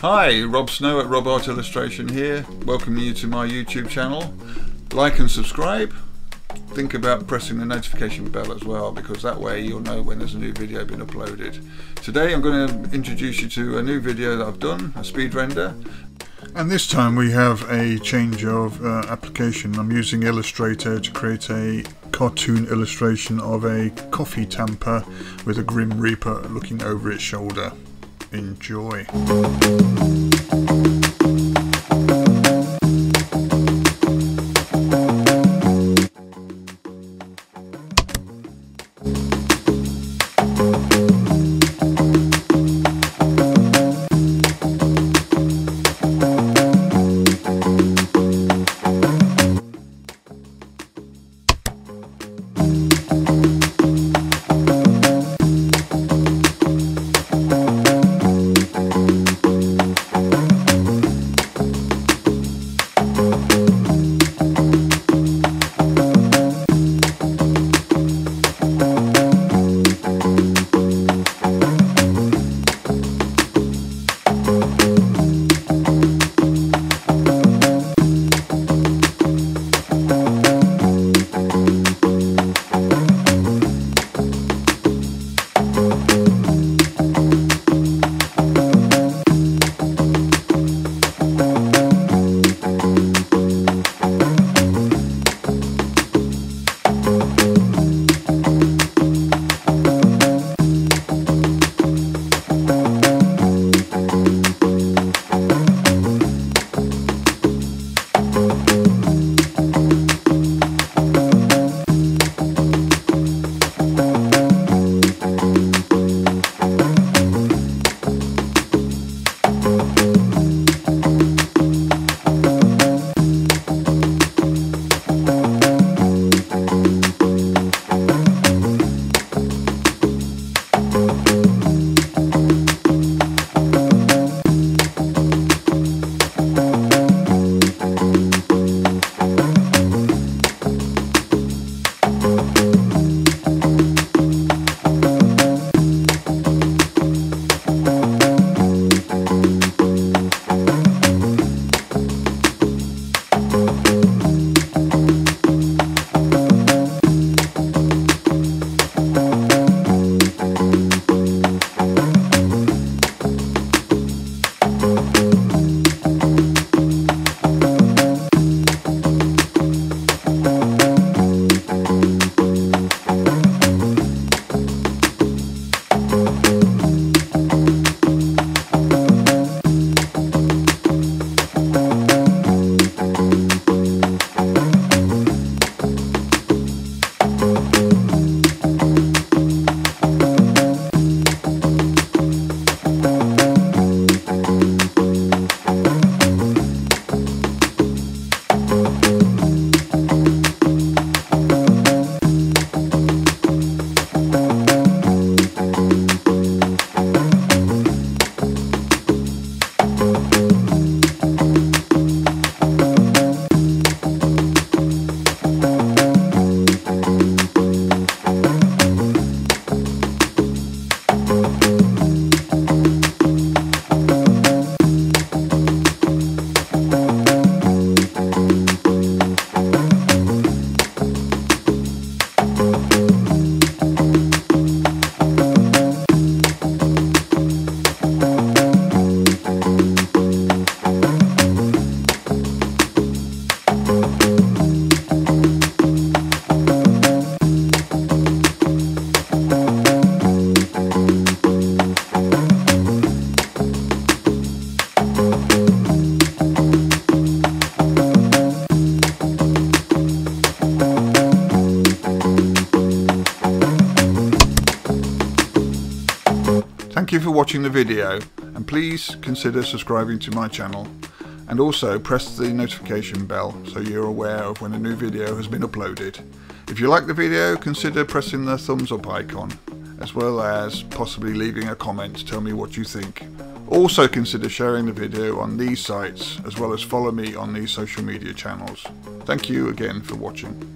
Hi, Rob Snow at Rob Art Illustration here, welcoming you to my YouTube channel. Like and subscribe. Think about pressing the notification bell as well, because that way you'll know when there's a new video being uploaded. Today I'm going to introduce you to a new video that I've done, a speed render. And this time we have a change of application. I'm using Illustrator to create a cartoon illustration of a coffee tamper with a Grim Reaper looking over its shoulder. Enjoy. Thank you for watching the video, and please consider subscribing to my channel, and also press the notification bell so you're aware of when a new video has been uploaded. If you like the video, consider pressing the thumbs up icon, as well as possibly leaving a comment to tell me what you think. Also consider sharing the video on these sites, as well as follow me on these social media channels. Thank you again for watching.